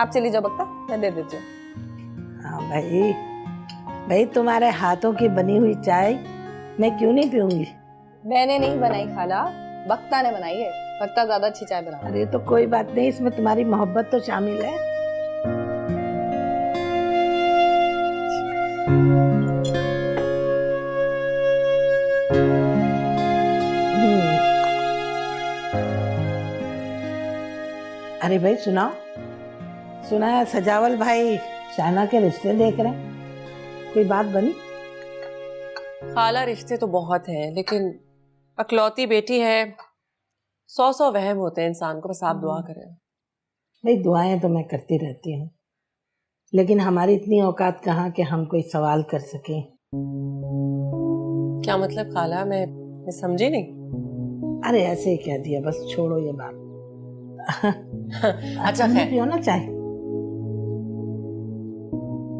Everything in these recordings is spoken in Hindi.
आप चली जाओ बक्ता, मैं दे देती हूँ। हाँ भाई, भाई तुम्हारे हाथों की बनी हुई चाय मैं क्यों नहीं पीऊंगी। मैंने नहीं बनाई खाला, बक्ता ने बनाई है। बक्ता ज्यादा अच्छी चाय बना। अरे तो कोई बात नहीं, इसमें तुम्हारी मोहब्बत तो शामिल है। अरे भाई सुनाओ, सुना है सजावल भाई शाना के रिश्ते देख रहे हैं, कोई बात बनी? खाला रिश्ते तो बहुत हैं, लेकिन अकलौती बेटी है, 100 वहम होते हैं इंसान को। बस आप दुआ करें। भाई दुआएं तो मैं करती रहती हूँ, लेकिन हमारी इतनी औकात कहाँ कि हम कोई सवाल कर सकें। क्या मतलब खाला? मैं समझी नहीं। अरे ऐसे ही कह दिया, बस छोड़ो ये बात। अच्छा तुम है, पियो ना चाय।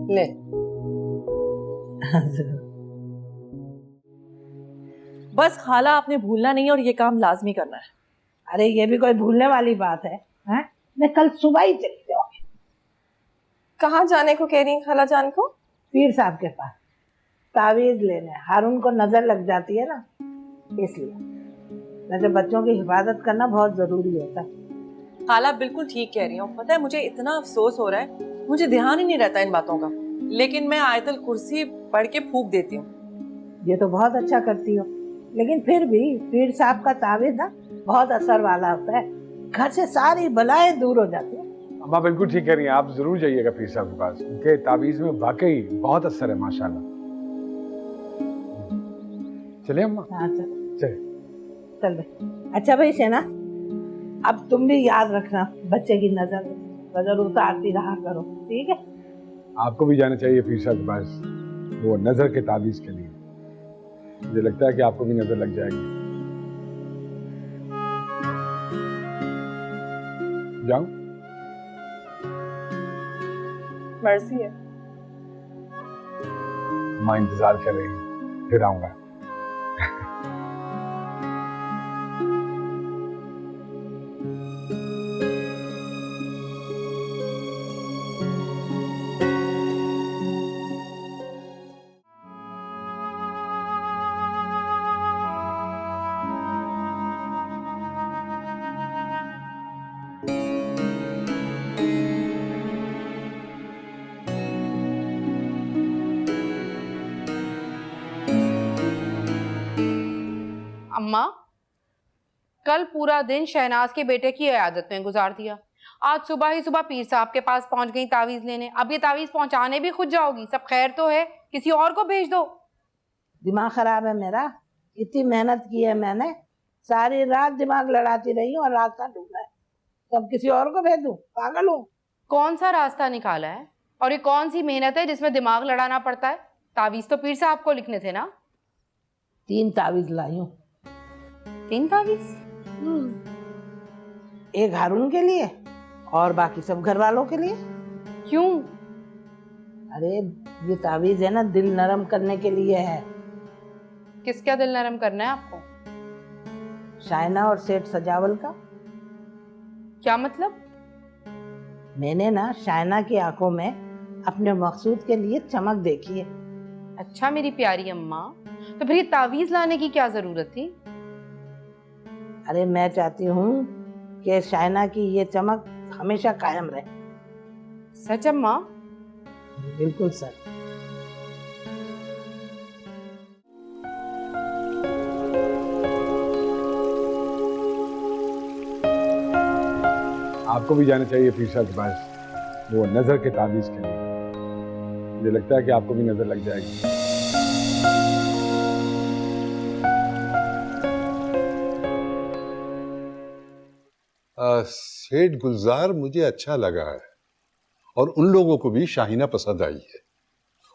ले। बस खाला, आपने भूलना नहीं और ये काम लाजमी करना है। अरे ये भी कोई भूलने वाली बात है, हैं? मैं कल सुबह ही चली जाऊंगी। कहाँ जाने को कह रही हैं खाला जान को? पीर साहब के पास तावीज लेने। हारून को नजर लग जाती है ना, इसलिए। वैसे बच्चों की हिफाजत करना बहुत जरूरी होता है। खाला बिल्कुल ठीक कह रही हूँ। पता है मुझे इतना अफसोस हो रहा है, मुझे ध्यान ही नहीं रहता इन बातों का, लेकिन मैं आयतल कुर्सी पढ़ के फूंक देती हूँ। ये तो बहुत अच्छा करती हो, लेकिन फिर भी पीर साहब का तावीज ना बहुत असर वाला होता है, घर से सारी बलाएं दूर हो जाती है। अम्मा बिल्कुल ठीक कह रही हैं, आप जरूर जाइएगा पीर साहब के पास। उनके तावीज में वाकई बहुत असर है माशाल्लाह। चलिए अम्मा। हाँ चल चलिए। चल भाई। अच्छा भाई सेना, अब तुम भी याद रखना, बच्चे की नजर उतारती रहा करो, ठीक है? आपको भी जाना चाहिए पीर साहब के पास, वो नजर के तावीज के लिए। मुझे लगता है कि आपको भी नजर लग जाएगी। जाऊं? मर्जी है। माँ इंतजार कर रही है, फिर आऊंगा। अम्मा, कल पूरा दिन शहनाज के बेटे की इयादत में गुजार दिया। आज सुबह ही सुबह पीर साहब के पास पहुंच गई तावीज लेने। अब ये तावीज पहुंचाने भी खुद जाओगी? सब खैर तो है, किसी और को भेज दो। दिमाग खराब है मेरा, इतनी मेहनत की है मैंने, सारी रात दिमाग लड़ाती रही हूँ और रास्ता ढूंढा है, तब किसी और को भेज दूं? पागल हूँ? कौन सा रास्ता निकाला है और ये कौन सी मेहनत है जिसमें दिमाग लड़ाना पड़ता है? तावीज तो पीर साहब को लिखने थे ना। 3 तावीज लाई हूँ। 3 तावीज? एक हारून के लिए और बाकी सब घर वालों के लिए। क्यों? अरे ये तावीज है ना, दिल नरम करने के लिए है। किसका दिल नरम करना है आपको? शाइना और सेठ सजावल का। क्या मतलब? मैंने ना शाइना की आंखों में अपने मकसूद के लिए चमक देखी है। अच्छा मेरी प्यारी अम्मा, तो फिर ये तावीज लाने की क्या जरूरत थी? अरे मैं चाहती हूँ कि शाइना की ये चमक हमेशा कायम रहे। सच अम्मा? बिल्कुल सर। आपको भी जाना चाहिए पीर साहब के पास, वो नजर के तावीज के लिए। मुझे लगता है कि आपको भी नजर लग जाएगी। सेठ गुलजार मुझे अच्छा लगा है और उन लोगों को भी शाहीना पसंद आई है।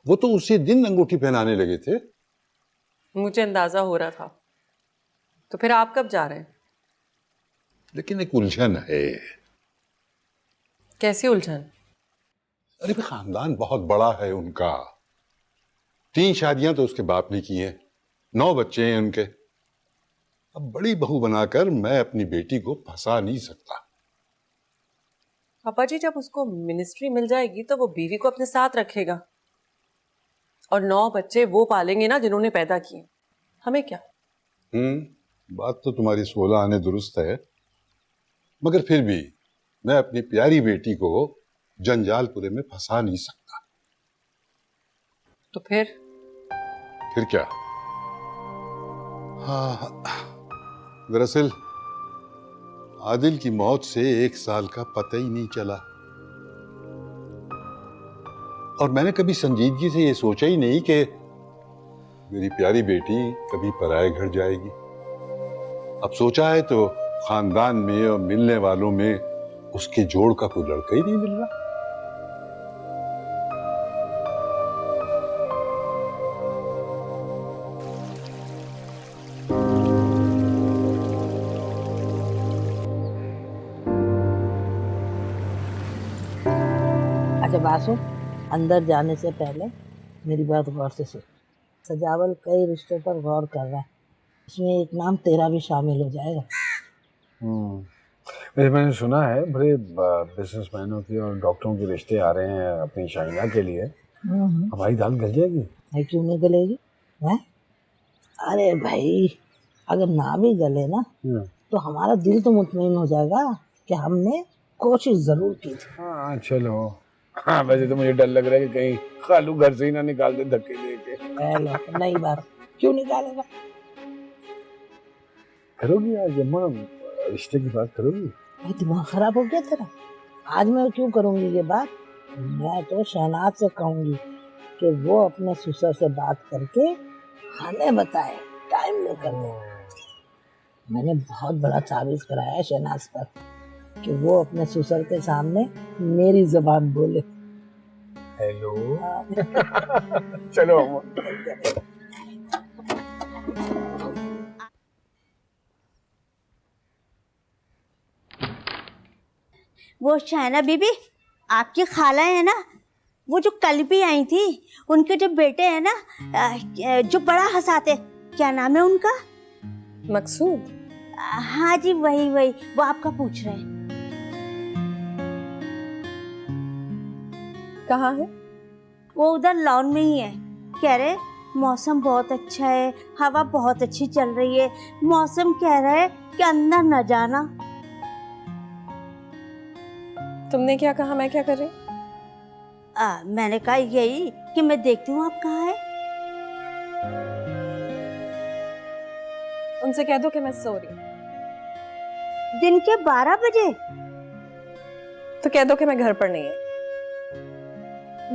वो तो उसी दिन अंगूठी पहनाने लगे थे। मुझे अंदाजा हो रहा था। तो फिर आप कब जा रहे हैं? लेकिन एक उलझन है। कैसी उलझन? अरे खानदान बहुत बड़ा है उनका। 3 शादियां तो उसके बाप ने की हैं, 9 बच्चे हैं उनके। अब बड़ी बहू बनाकर मैं अपनी बेटी को फंसा नहीं सकता। पापा जी, जब उसको मिनिस्ट्री मिल जाएगी तो वो बीवी को अपने साथ रखेगा और 9 बच्चे वो पालेंगे ना जिन्होंने पैदा किए। हमें क्या? बात तो तुम्हारी 16 आने दुरुस्त है, मगर फिर भी मैं अपनी प्यारी बेटी को जंजालपुरे में फंसा नहीं सकता। तो फिर क्या? हाँ, दरअसल आदिल की मौत से 1 साल का पता ही नहीं चला और मैंने कभी संजीदगी से ये सोचा ही नहीं कि मेरी प्यारी बेटी कभी पराये घर जाएगी। अब सोचा है तो खानदान में और मिलने वालों में उसके जोड़ का कोई लड़का ही नहीं मिल रहा। अच्छा बासु, अंदर जाने से पहले मेरी बात गौर से सुन। सजावल कई रिश्तों पर गौर कर रहा है, उसमें एक नाम तेरा भी शामिल हो जाएगा। वैसे मैंने सुना है बड़े बिजनेसमैनों की और डॉक्टरों के रिश्ते आ रहे हैं अपनी शाइना के लिए। हमारी दाल गल जाएगी? भाई क्यों नहीं गलेगी? है? अरे भाई, अगर ना भी गले ना तो हमारा दिल तो मुतमईन हो जाएगा कि हमने कोशिश जरूर की थी। हाँ चलो। हाँ वैसे तो मुझे डर लग रहा है कि कहीं खालू घर से ही ना निकाल दे धक्के देके। नई बात, क्यों निकालेगा? करोगी आज अम्मा, रिश्ते की बात करोगी? भाई दिमाग खराब हो गया तेरा? आज मैं क्यों करूंगी ये बात? मैं तो शहनाज से कहूंगी कि वो अपने ससुर से बात करके हमें बताए, टाइम लेकर दे। मैंने बहुत बड़ा तावीज कराया है शहनाज पर कि वो अपने ससुर के सामने मेरी जुबान बोले। हेलो। चलो अम्मा। वो शायना बीबी, आपकी खाला है ना, वो जो कल भी आई थी, उनके जो बेटे हैं ना, जो बड़ा हंसाते, क्या नाम है उनका? मकसूद। हाँ जी, वही वो आपका पूछ रहे हैं। कहाँ है? वो उधर लॉन में ही है। कह रहे मौसम बहुत अच्छा है, हवा बहुत अच्छी चल रही है, मौसम कह रहा है कि अंदर न जाना। तुमने क्या कहा? मैं क्या कर रही? मैंने कहा यही कि मैं देखती हूँ आप कहाँ है। उनसे कह दो कि मैं सो रही हूँ। दिन के 12 बजे? तो कह दो कि मैं घर पर नहीं है।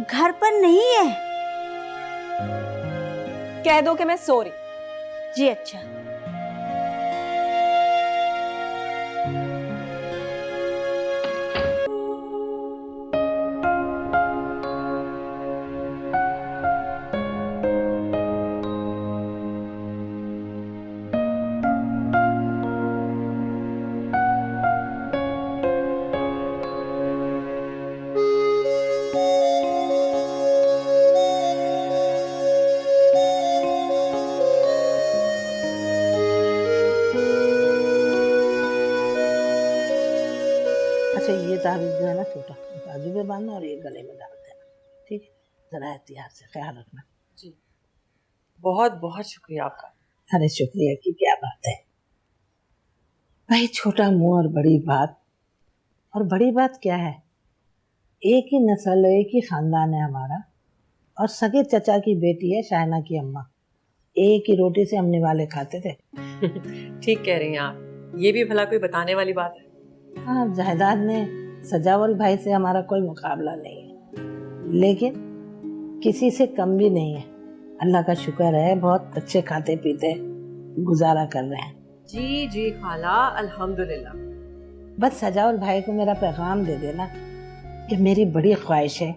घर पर नहीं है? कह दो कि मैं सो रही। जी अच्छा। अच्छा ये ताबीज जो है ना छोटा, बाजू में बांधना और ये गले में डाल देना, ठीक है? जरा एहतियात से ख्याल रखना। जी, बहुत बहुत शुक्रिया आपका। अरे शुक्रिया की क्या बात है भाई, छोटा मुंह और बड़ी बात। और बड़ी बात क्या है, एक ही नस्ल, एक ही खानदान है हमारा, और सगे चचा की बेटी है शाइना की अम्मा। एक ही रोटी से हम निवाले खाते थे। ठीक कह रही हैं आप, ये भी भला कोई बताने वाली बात है? हाँ, जायदाद में सजावल भाई से हमारा कोई मुकाबला नहीं है, लेकिन किसी से कम भी नहीं है। अल्लाह का शुक्र है, बहुत अच्छे खाते पीते गुजारा कर रहे हैं। जी जी खाला, अल्हम्दुलिल्लाह। बस सजावल भाई को मेरा पैगाम दे देना कि मेरी बड़ी ख्वाहिश है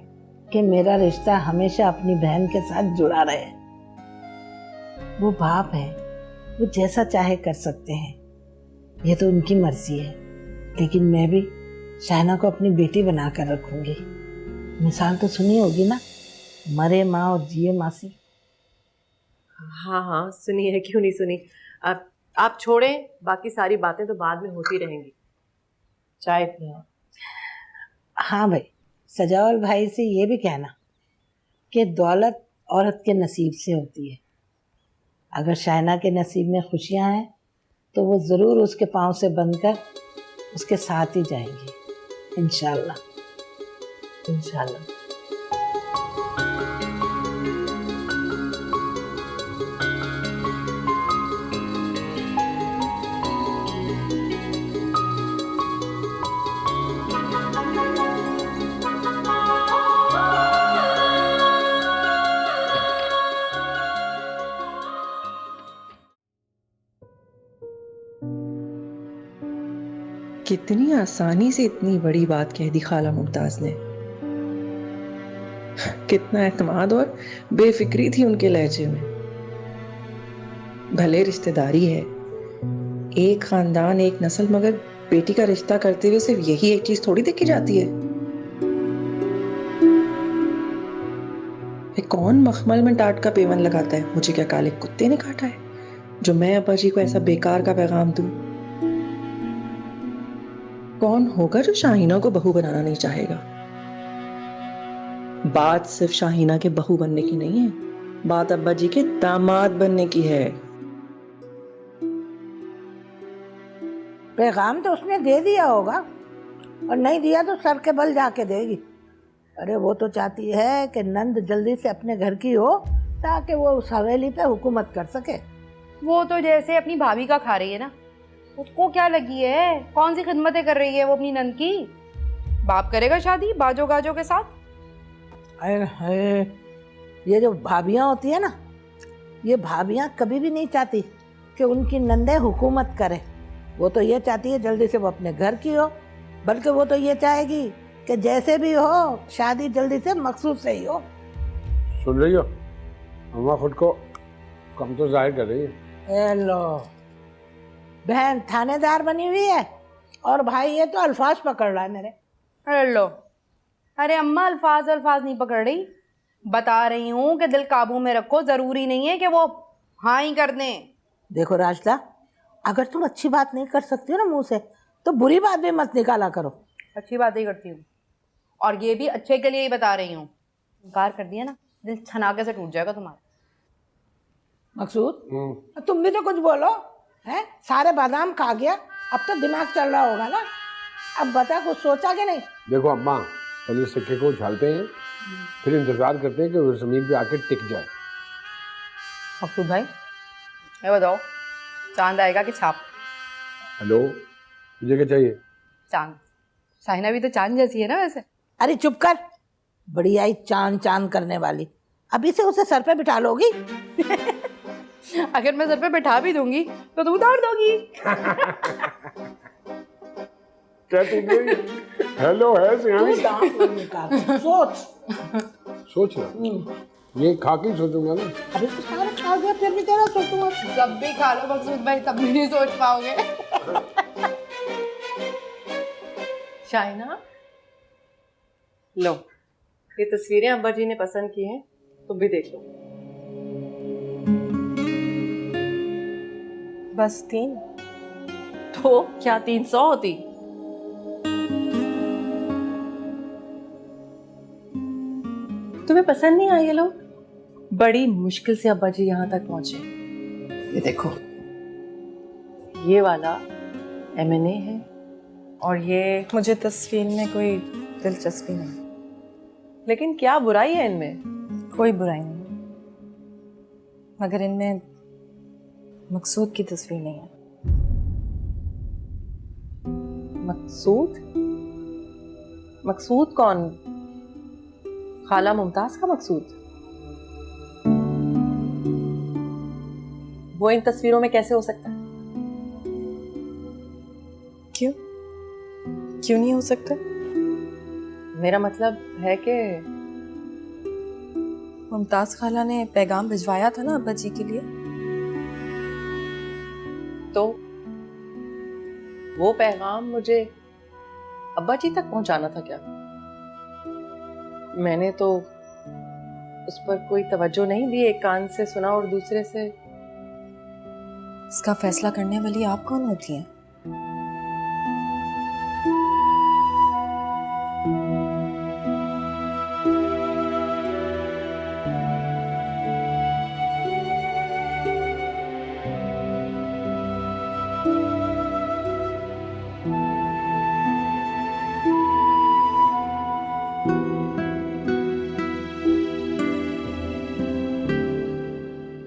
कि मेरा रिश्ता हमेशा अपनी बहन के साथ जुड़ा रहे। वो बाप है, वो जैसा चाहे कर सकते हैं, ये तो उनकी मर्जी है, लेकिन मैं भी शाइना को अपनी बेटी बनाकर रखूंगी। मिसाल तो सुनी होगी ना, मरे माँ और जिए मासी। हाँ हाँ सुनी है, क्यों नहीं सुनी। आप छोड़ें, बाकी सारी बातें तो बाद में होती रहेंगी। चाय पिए। हाँ भाई, सजावल भाई से ये भी कहना कि दौलत औरत के नसीब से होती है। अगर शाइना के नसीब में खुशियाँ हैं तो वो ज़रूर उसके पाँव से बंधकर उसके साथ ही जाएंगी, इंशाल्लाह इंशाल्लाह। कितनी आसानी से इतनी बड़ी बात कह दी खाला मुमताज ने। कितना एतमाद और बेफिक्री थी उनके लहजे में। भले रिश्तेदारी है, एक खानदान एक नस्ल, मगर बेटी का रिश्ता करते हुए सिर्फ यही एक चीज थोड़ी देखी जाती है। कौन मखमल में टाट का पेवन लगाता है? मुझे क्या काले कुत्ते ने काटा है जो मैं अब्बा जी को ऐसा बेकार का पैगाम दूं? कौन होगा जो शाहीना को बहू बनाना नहीं चाहेगा? बात सिर्फ शाहीना के बहू बनने की नहीं है, बात अब्बा जी के दामाद बनने की है। पैगाम तो उसने दे दिया होगा, और नहीं दिया तो सर के बल जाके देगी। अरे वो तो चाहती है कि नंद जल्दी से अपने घर की हो ताकि वो उस हवेली पे हुकूमत कर सके। वो तो जैसे अपनी भाभी का खा रही है ना, उसको क्या लगी है? कौन सी खिदमतें कर रही है वो अपनी नंद की? बाप करेगा शादी बाजो गाजो के साथ? अरे ये जो भाभियाँ होती है ना, ये भाभियाँ कभी भी नहीं चाहती कि उनकी नंदे हुकूमत करे। वो तो ये चाहती है जल्दी से वो अपने घर की हो, बल्कि वो तो ये चाहेगी कि जैसे भी हो शादी जल्दी से मकसूद से ही हो। सुन रही हो, अम्मा खुद को कम तो जाहिर कर रही है। हेलो, बहन थानेदार बनी हुई है और भाई ये तो अल्फाज पकड़ रहा है मेरे। अरे लो, अरे अम्मा अल्फाज नहीं पकड़ रही, बता रही हूँ कि दिल काबू में रखो। जरूरी नहीं है कि वो हाँ ही कर दें। देखो राजला, अगर तुम अच्छी बात नहीं कर सकती हो ना मुंह से, तो बुरी बात भी मत निकाला करो। अच्छी बात ही करती हूँ, और ये भी अच्छे के लिए ही बता रही हूँ। इनकार कर दिया ना, दिल छनाके से टूट जाएगा तुम्हारा। मकसूद, तुम भी तो कुछ बोलो। है सारे बादाम खा गया, अब तो दिमाग चल रहा होगा ना। अब बता, कुछ सोचा कि नहीं? देखो अम्मा, पहले सिक्के को उछालते हैं, फिर इंतजार करते हैं कि वो जमीन पे आके टिक जाए। मकसूद भाई, मैं बताओ, चांद आएगा कि छाप? हेलो, मुझे क्या चाहिए? चांद। शाहिना भी तो चांद जैसी है ना वैसे। अरे चुप कर, बड़ी आई चांद चांद करने वाली। अभी से उसे सर पे बिठा लोगी? अगर मैं सर पे बैठा भी दूंगी तो तुम उतार दोगी। क्या ठीक है? हेलो है सियानी। सोच रहा, ये खा के सोचूंगा ना। अभी तो सारा खा गया, फिर भी तेरा सोचूंगा। सब भी खा लो मकसूद भाई, तब भी नहीं सोच पाओगे। शाइना, लो, ये तस्वीरें अब्बा जी ने पसंद की हैं, तुम भी देख लो। बस 3? तो क्या 300 होती? तुम्हें पसंद नहीं आए ये लोग? बड़ी मुश्किल से अब्बा जी यहाँ तक पहुंचे। ये देखो, ये वाला M&A है, और ये मुझे तस्वीर में कोई दिलचस्पी नहीं। लेकिन क्या बुराई है इनमें? कोई बुराई नहीं, मगर इनमें मकसूद की तस्वीर नहीं है। मकसूद? मकसूद कौन? खाला मुमताज का मकसूद? वो इन तस्वीरों में कैसे हो सकता है? क्यों? क्यों नहीं हो सकता? मेरा मतलब है कि मुमताज खाला ने पैगाम भिजवाया था ना अब्बा जी के लिए, तो वो पैगाम मुझे अब्बा जी तक पहुंचाना था क्या? मैंने तो उस पर कोई तवज्जो नहीं दी, एक कान से सुना और दूसरे से। इसका फैसला करने वाली आप कौन होती हैं?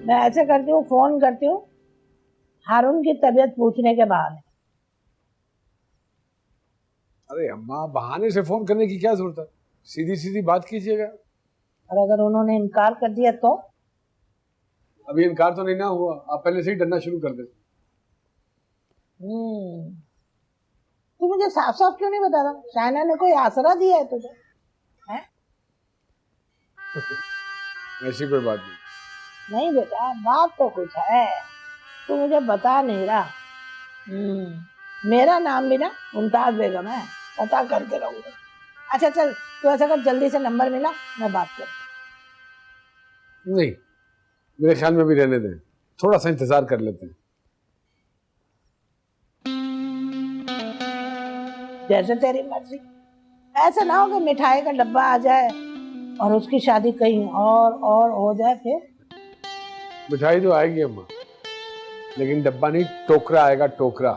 मैं ऐसे करती हूँ, फोन करती हूँ हारून की तबीयत पूछने के बाद। अरे अम्मा, बहाने से फोन करने की क्या जरूरत है, सीधी सीधी बात कीजिएगा। और अगर उन्होंने इनकार कर दिया तो? अभी इनकार तो नहीं ना हुआ, आप पहले से ही डरना शुरू कर दें। तू मुझे साफ साफ क्यों नहीं बता रहा? शाइना ने कोई आसरा दिया है तुझे? हैं? ऐसी कोई बात नहीं। नहीं बेटा, बात तो कुछ है, तू मुझे बता नहीं रहा। मेरा नाम भी ना मुमताज बेगम है, पता करके रहूंगा। अच्छा चल, तू ऐसा कर, जल्दी से नंबर मिला, मैं बात कर। नहीं, मेरे ख्याल में भी रहने दें, थोड़ा सा इंतजार कर लेते हैं। जैसे तेरी मर्जी। ऐसा ना हो कि मिठाई का डब्बा आ जाए और उसकी शादी कहीं और हो जाए फिर। मिठाई तो आएगी अम्मा, लेकिन डब्बा नहीं, टोकरा आएगा, टोकरा।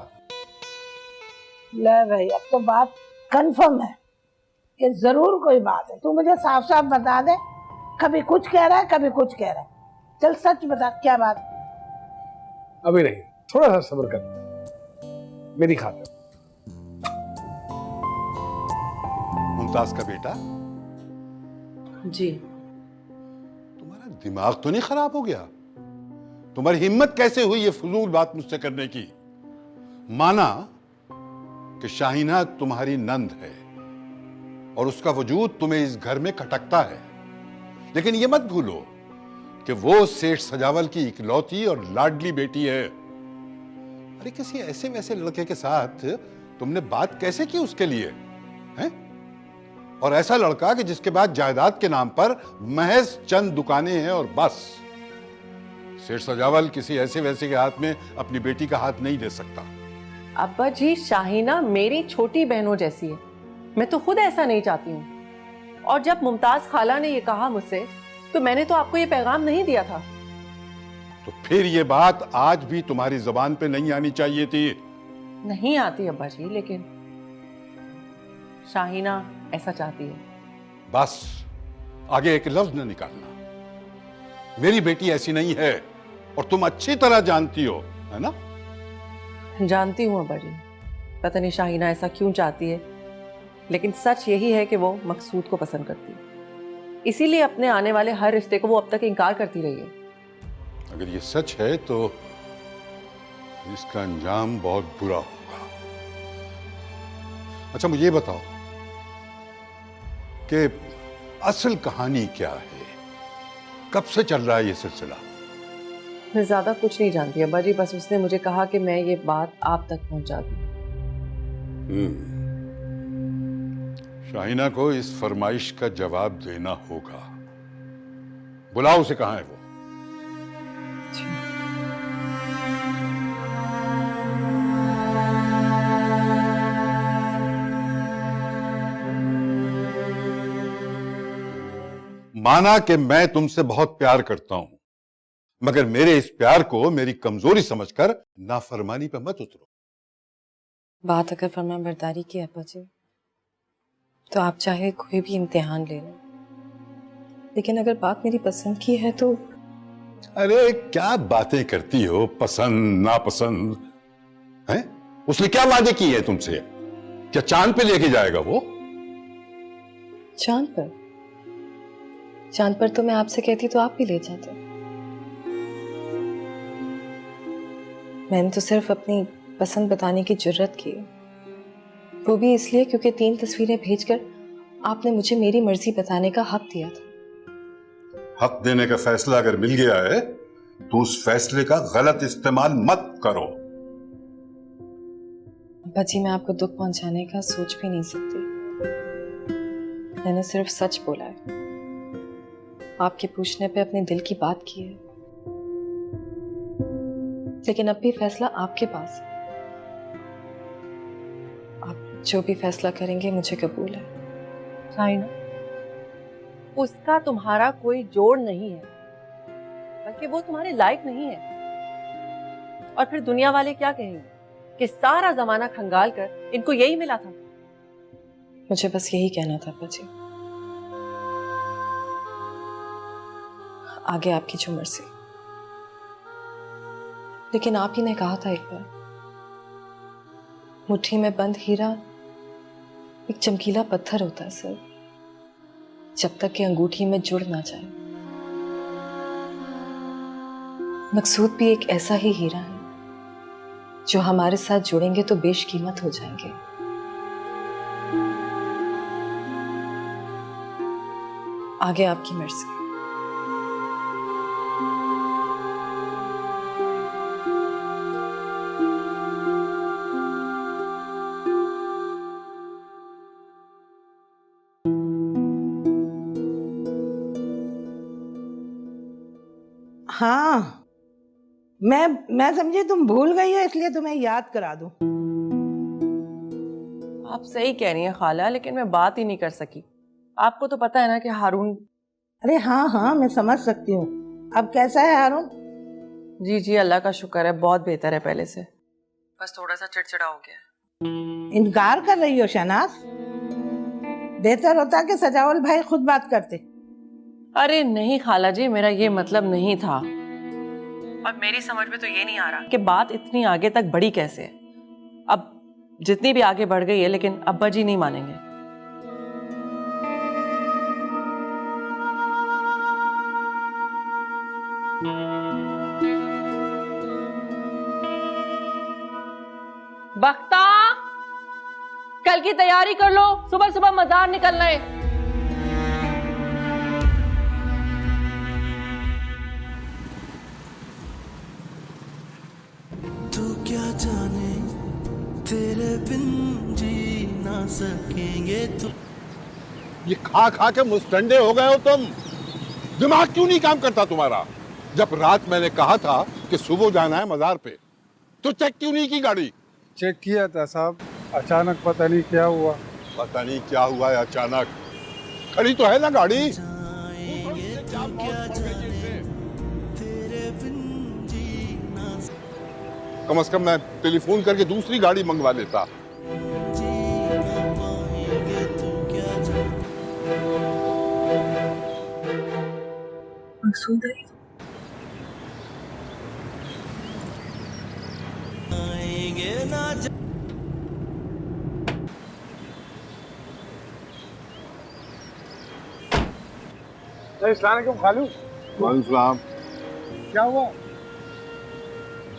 ले भाई, अब तो बात कंफर्म है कि जरूर कोई बात है। तू मुझे साफ साफ बता दे, कभी कुछ कह रहा है कभी कुछ कह रहा है। चल सच बता, क्या बात? अभी नहीं, थोड़ा सा सब्र कर, मेरी खातिर। मुमताज का बेटा, जी। तुम्हारा दिमाग तो नहीं खराब हो गया? तुम्हारी हिम्मत कैसे हुई ये फजूल बात मुझसे करने की? माना कि शाहीना तुम्हारी नंद है और उसका वजूद तुम्हें इस घर में खटकता है, लेकिन ये मत भूलो कि वो सेठ सजावल की इकलौती और लाडली बेटी है। अरे किसी ऐसे वैसे लड़के के साथ तुमने बात कैसे की उसके लिए, हैं? और ऐसा लड़का कि जिसके बाद जायदाद के नाम पर महज चंद दुकानें हैं और बस। सेठ सजावल किसी ऐसे वैसे के हाथ में अपनी बेटी का हाथ नहीं दे सकता। अब्बा जी, शाहीना मेरी छोटी बहनों जैसी है, मैं तो खुद ऐसा नहीं चाहती हूँ। और जब मुमताज खाला ने ये कहा मुझसे, तो मैंने तो आपको ये पैगाम नहीं दिया था। तो फिर ये बात आज भी तुम्हारी जुबान पे नहीं आनी चाहिए थी। नहीं आती अब्बा जी, लेकिन शाहीना ऐसा चाहती है। बस आगे एक लफ्ज न निकालना। मेरी बेटी ऐसी नहीं है और तुम अच्छी तरह जानती हो, है ना? जानती हूँ अब्बा जी, पता नहीं शाहीना ऐसा क्यों चाहती है, लेकिन सच यही है कि वो मकसूद को पसंद करती है, इसीलिए अपने आने वाले हर रिश्ते को वो अब तक इनकार करती रही है। अगर ये सच है तो इसका अंजाम बहुत बुरा होगा। अच्छा मुझे ये बताओ कि असल कहानी क्या है? कब से चल रहा है ये सिलसिला? मैं ज्यादा कुछ नहीं जानती अब्बा जी, बस उसने मुझे कहा कि मैं ये बात आप तक पहुंचा दूं। शाहीना को इस फरमाइश का जवाब देना होगा। बुलाओ उसे, कहां है वो? माना कि मैं तुमसे बहुत प्यार करता हूं, मगर मेरे इस प्यार को मेरी कमजोरी समझकर नाफरमानी पर मत उतरो। बात अगर फरमा बरदारी की है अब्बा जी, तो आप चाहे कोई भी इम्तिहान ले लें, लेकिन अगर बात मेरी पसंद की है तो। अरे क्या बातें करती हो, पसंद नापसंद हैं? उसने क्या वादे किए हैं तुमसे? क्या चांद पे लेके जाएगा वो? चांद पर? चांद पर तो मैं आपसे कहती तो आप भी ले जाते। मैंने तो सिर्फ अपनी पसंद बताने की जुर्रत की, वो भी इसलिए क्योंकि 3 तस्वीरें भेजकर आपने मुझे मेरी मर्जी बताने का हक दिया था। हक देने का फैसला अगर मिल गया है तो उस फैसले का गलत इस्तेमाल मत करो। अब्बा जी, मैं आपको दुख पहुंचाने का सोच भी नहीं सकती। मैंने सिर्फ सच बोला है, आपके पूछने पे अपने दिल की बात की है, लेकिन अब भी फैसला आपके पास है। आप जो भी फैसला करेंगे मुझे कबूल है। शाहीना, उसका तुम्हारा कोई जोड़ नहीं है, बल्कि वो तुम्हारे लायक नहीं है। और फिर दुनिया वाले क्या कहेंगे कि सारा जमाना खंगाल कर इनको यही मिला था। मुझे बस यही कहना था अब्बा जी, आगे आपकी जो मर्जी। लेकिन आप ही ने कहा था एक बार, मुट्ठी में बंद हीरा एक चमकीला पत्थर होता है सर, जब तक कि अंगूठी में जुड़ ना जाए। मकसूद भी एक ऐसा ही हीरा है जो हमारे साथ जुड़ेंगे तो बेशकीमत हो जाएंगे। आगे आपकी मर्जी। हाँ, मैं समझी तुम भूल गई हो इसलिए तुम्हें याद करा दूं। आप सही कह रही हैं खाला, लेकिन मैं बात ही नहीं कर सकी। आपको तो पता है ना कि हारून। अरे हाँ हाँ, मैं समझ सकती हूँ। अब कैसा है हारून? जी जी, अल्लाह का शुक्र है, बहुत बेहतर है पहले से। बस थोड़ा सा चिड़चिड़ा हो गया। इनकार कर रही हो शहनाज? बेहतर होता कि सजावल भाई खुद बात करते। अरे नहीं खाला जी, मेरा ये मतलब नहीं था। और मेरी समझ में तो ये नहीं आ रहा कि बात इतनी आगे तक बढ़ी कैसे है। अब जितनी भी आगे बढ़ गई है, लेकिन अब्बा जी नहीं मानेंगे। बख्ता, कल की तैयारी कर लो, सुबह सुबह मजार निकलना है। तू क्या जाने तेरे बिन जी ना सकेंगे तू। ये खा खा के मुस्तंडे हो गए हो तुम। दिमाग क्यों नहीं काम करता तुम्हारा? जब रात मैंने कहा था कि सुबह जाना है मजार पे, तो चेक क्यों नहीं की गाड़ी? चेक किया था साहब, अचानक पता नहीं क्या हुआ। पता नहीं क्या हुआ है अचानक। खड़ी तो है ना गाड़ी। कम से कम मैं टेलीफोन करके दूसरी गाड़ी मंगवा लेता। अस्सलाम खालू। वालेकुम। क्या हुआ?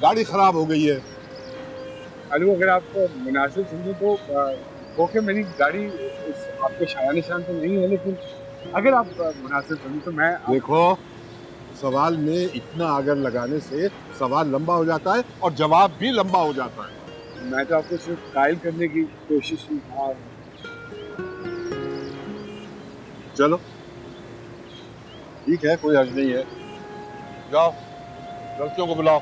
गाड़ी खराब हो गई है। खालू अगर आप मुनासिब समझे तो ओके, मेरी गाड़ी आपके शाया निशान तो नहीं है, लेकिन अगर आप मुनासिब समझे तो मैं देखो, सवाल में इतना अगर लगाने से सवाल लंबा हो जाता है और जवाब भी लंबा हो जाता है। मैं तो आपको सिर्फ कायल करने की कोशिश में था। चलो ठीक है, कोई हर्ज नहीं है। जाओ, लड़कियों को बुलाओ।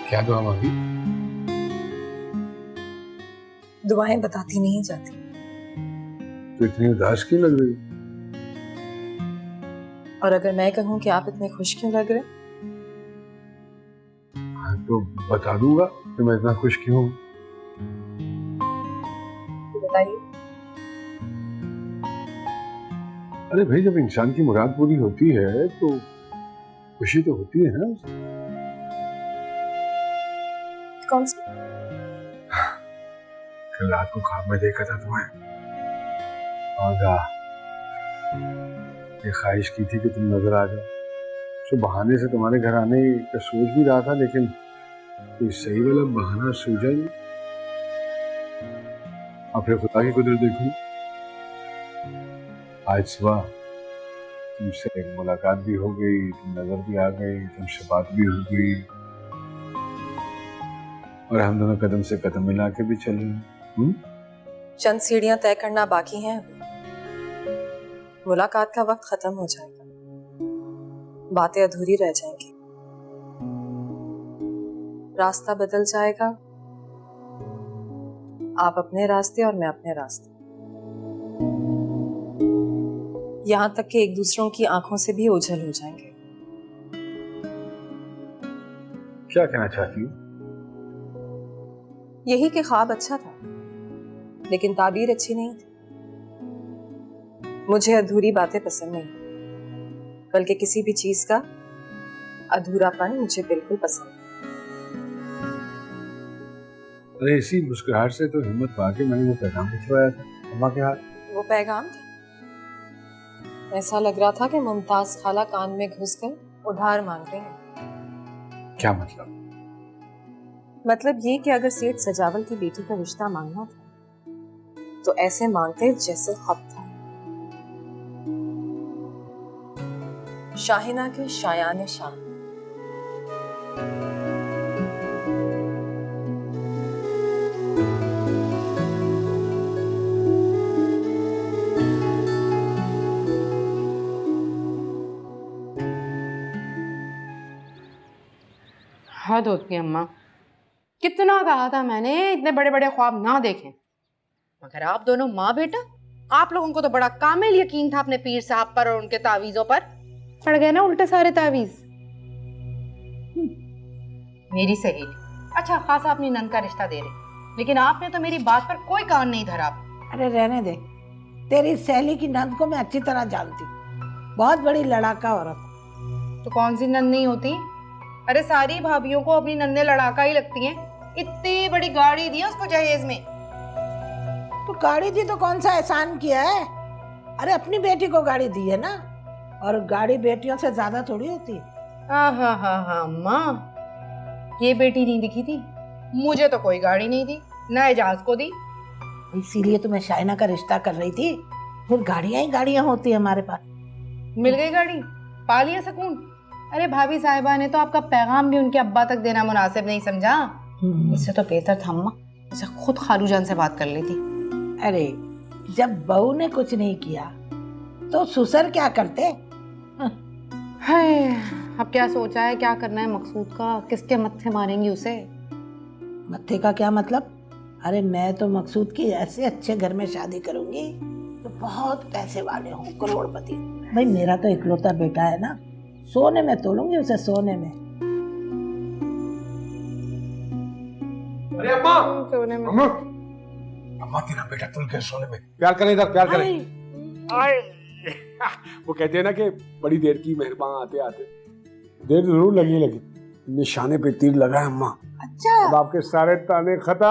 क्या दुआ मांगी? दुआएं बताती नहीं जाती। तो इतनी उदास क्यों लग रही? और अगर मैं कहूं कि आप इतने खुश क्यों लग रहे? हाँ, तो बता दूंगा कि मैं इतना खुश क्यों हूँ। तो बताइए। अरे भाई, जब इंसान की मुराद पूरी होती है तो खुशी तो होती है ना। कौन सी? कल रात को ख्वाब में देखा था तुम्हें। आगा ये ख्वाहिश की थी कि तुम नजर आ जाओ, तो बहाने से तुम्हारे घर आने का सोच भी रहा था, लेकिन कोई सही वाला बहाना सूझा नहीं। अब फिर खुदा की कुदरत देखो, आज सुबह तुमसे एक मुलाकात भी हो गई, तुम नजर भी आ गई, तुमसे बात भी हो गई, और हम दोनों कदम से कदम मिला के भी चल रहे हैं। चंद सीढ़ियां तय करना बाकी हैं। मुलाकात का वक्त खत्म हो जाएगा, बातें अधूरी रह जाएंगी, रास्ता बदल जाएगा, आप अपने रास्ते और मैं अपने रास्ते, यहां तक कि एक दूसरों की आंखों से भी ओझल हो जाएंगे। क्या कहना चाहती हो? यही कि ख्वाब अच्छा था, लेकिन ताबीर अच्छी नहीं थी। मुझे अधूरी बातें पसंद नहीं, बल्कि किसी भी चीज का अधूरापन मुझे बिल्कुल पसंद नहीं। अरे इसी मुस्कुराहट से तो हिम्मत पाके मैंने वो पैगाम भिजवाया था अम्मा के हाथ। वो पैगाम था, ऐसा लग रहा था कि मुमताज खाला कान में घुसकर उधार मांग रही हैं। क्या मतलब? मतलब ये कि अगर सेठ सजावल की बेटी का रिश्ता मांगना था तो ऐसे मांगते जैसे हक था। शाहिना के शायान शान। हद होती है अम्मा, कितना कहा था मैंने इतने बड़े बड़े ख्वाब ना देखें, मगर आप दोनों माँ बेटा, आप लोगों को तो बड़ा कामिल यकीन था अपने पीर साहब पर और उनके तावीजों पर, पड़ गए ना उल्टे सारे तावीज। मेरी सहेली अच्छा खासा अपनी नंद का रिश्ता दे रही, लेकिन आपने तो मेरी बात पर कोई कान नहीं धरा। अरे रहने दे, तेरी सहेली की नंद को मैं अच्छी तरह जानती, बहुत बड़ी लड़ाका औरत। तो कौन सी नंद नहीं होती? अरे सारी भाभियों को अपनी नन्हे लड़ाका ही लगती हैं। इतनी बड़ी गाड़ी दी है उसको जहेज में। तो गाड़ी दी तो कौन सा एहसान किया है? अरे अपनी बेटी को गाड़ी दी है ना, और गाड़ी बेटियों से ज्यादा थोड़ी होती। हाँ अम्मा, ये बेटी नहीं दिखी थी, मुझे तो कोई गाड़ी नहीं दी, ना एजाज को दी। इसीलिए तो मैं शाइना का रिश्ता कर रही थी, फिर गाड़ियां ही गाड़ियां होती है हमारे पास। मिल गई गाड़ी, पा लिया सुकून। अरे भाभी साहिबा ने तो आपका पैगाम भी उनके अब्बा तक देना मुनासिब नहीं समझा। इससे तो बेहतर था अम्मा इसे खुद खालू जान से बात कर लेती। अरे जब बहू ने कुछ नहीं किया तो ससुर क्या करते? हाय, अब क्या सोचा है, क्या करना है मकसूद का? किसके मत्थे मारेंगी उसे? मत्थे का क्या मतलब? अरे मैं तो मकसूद की ऐसे अच्छे घर में शादी करूंगी तो बहुत पैसे वाले हों, करोड़पति। भाई मेरा तो इकलौता बेटा है ना, सोने में तोलूंगी उसे, सोने में। अरे अम्मा, सोने में। अम्मा, अम्मा तेरा बेटा तुम के सोने में। प्यार करें इधर, प्यार करें। आए। वो कहते हैं ना कि बड़ी देर की मेहरबान आते आते देर जरूर लगी। निशाने पे तीर लगा है अम्मा। अच्छा, अब आपके सारे ताने खत्म।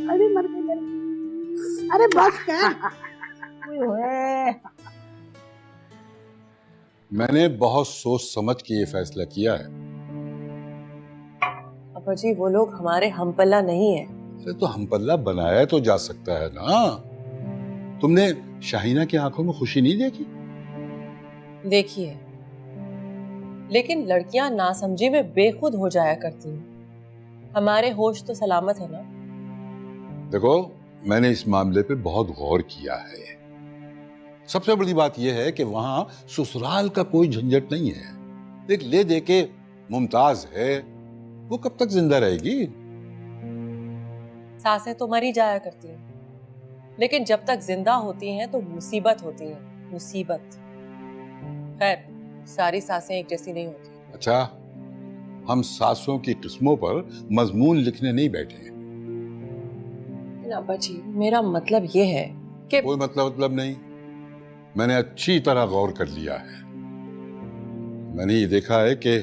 अरे मर गई। अरे बस कर। मैंने बहुत सोच समझ के ये फैसला किया है। अब्बा जी वो लोग हमारे हमपल्ला नहीं है। अरे तो हम पल्ला बनाया तो जा सकता है ना। तुमने शाहिना की आंखों में खुशी नहीं देखी? देखिए, लेकिन लड़कियां नासमझी में बेखुद हो जाया करती हैं। हमारे होश तो सलामत है ना। देखो, मैंने इस मामले पे बहुत गौर किया है। सबसे बड़ी बात यह है कि वहां ससुराल का कोई झंझट नहीं है। देख ले दे के मुमताज है, वो कब तक जिंदा रहेगी? सासें तो मरी जाया करती हैं, लेकिन जब तक जिंदा होती हैं तो मुसीबत होती है, मुसीबत। खैर, सारी सासें एक जैसी नहीं होती। अच्छा, हम सासों की किस्मों पर मजमून लिखने नहीं बैठे। अब्बा जी मेरा मतलब ये है कि कोई मतलब नहीं। मैंने अच्छी तरह गौर कर लिया है। मैंने ये देखा है कि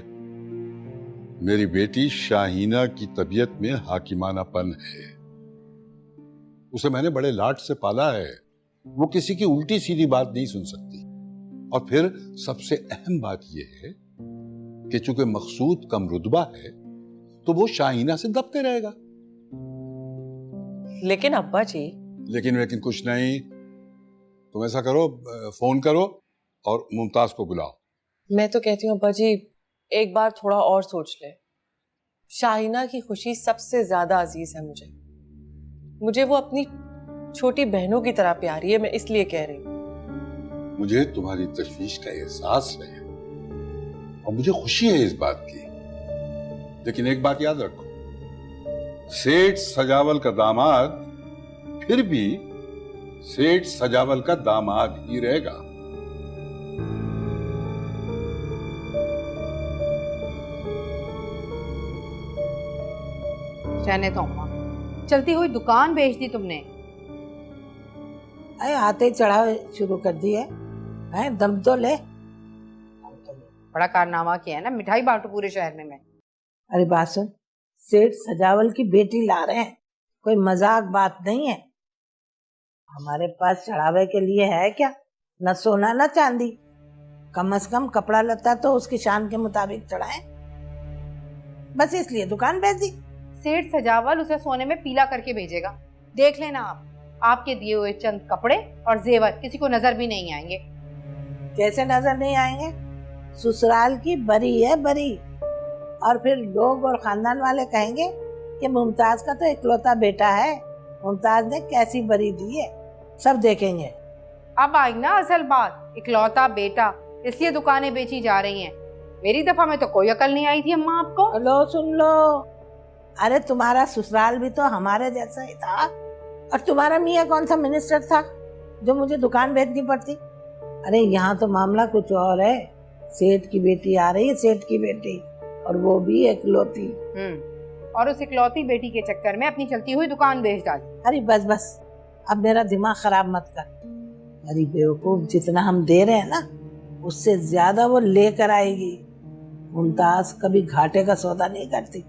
मेरी बेटी शाहीना की तबीयत में हाकिमानापन है। उसे मैंने बड़े लाड से पाला है, वो किसी की उल्टी सीधी बात नहीं सुन सकती। और फिर सबसे अहम बात यह है कि चूंकि मकसूद कम रुतबा है तो वो शाहीना से दबते रहेगा। लेकिन अब्बा जी, लेकिन कुछ नहीं। तुम ऐसा करो, फोन करो और मुमताज को बुलाओ। मैं तो कहती हूँ अब्बा जी, एक बार थोड़ा और सोच ले। शाहीना की खुशी सबसे ज्यादा अजीज है मुझे वो अपनी छोटी बहनों की तरह प्यारी है, मैं इसलिए कह रही हूँ। मुझे तुम्हारी तशवीश का एहसास है और मुझे खुशी है इस बात की, लेकिन एक बात याद रखो, सेठ सजावल का दामाद फिर भी सेठ सजावल का दामाद ही रहेगा। रहने दो अम्मा, चलती हुई दुकान बेच दी तुमने। अरे आते ही चढ़ाव शुरू कर दिए हैं, दम तो ले। बड़ा कारनामा किया है ना, मिठाई बांटू पूरे शहर में मैं। अरे बात सुन, सेठ सजावल की बेटी ला रहे हैं, कोई मजाक बात नहीं है। हमारे पास चढ़ावे के लिए है क्या? न सोना न चांदी, कम से कम कपड़ा लता तो उसकी शान के मुताबिक चढ़ाएं। बस इसलिए दुकान बेच दी। सेठ सजावल उसे सोने में पीला करके भेजेगा, देख लेना आप। आपके दिए हुए चंद कपड़े और जेवर किसी को नजर भी नहीं आएंगे। कैसे नजर नहीं आएंगे? ससुराल की बरी है बरी, और फिर लोग और खानदान वाले कहेंगे कि मुमताज का तो इकलौता बेटा है, मुमताज ने कैसी बरी दी है, सब देखेंगे। अब आई ना असल बात, इकलौता बेटा, इसलिए दुकानें बेची जा रही हैं। मेरी दफा में तो कोई अकल नहीं आई थी अम्मा आपको। लो सुन लो, अरे तुम्हारा ससुराल भी तो हमारे जैसा ही था, और तुम्हारा मियाँ कौन सा मिनिस्टर था जो मुझे दुकान बेचनी पड़ती? अरे यहाँ तो मामला कुछ और है। सेठ की बेटी आ रही है, सेठ की बेटी, और वो भी इकलौती। और उस इकलौती बेटी के चक्कर में अपनी चलती हुई दुकान बेच डाली। अरे बस बस, अब मेरा दिमाग खराब मत कर। अरे बेवकूफ, जितना हम दे रहे हैं ना उससे ज्यादा वो लेकर आएगी। मुमताज कभी घाटे का सौदा नहीं करती।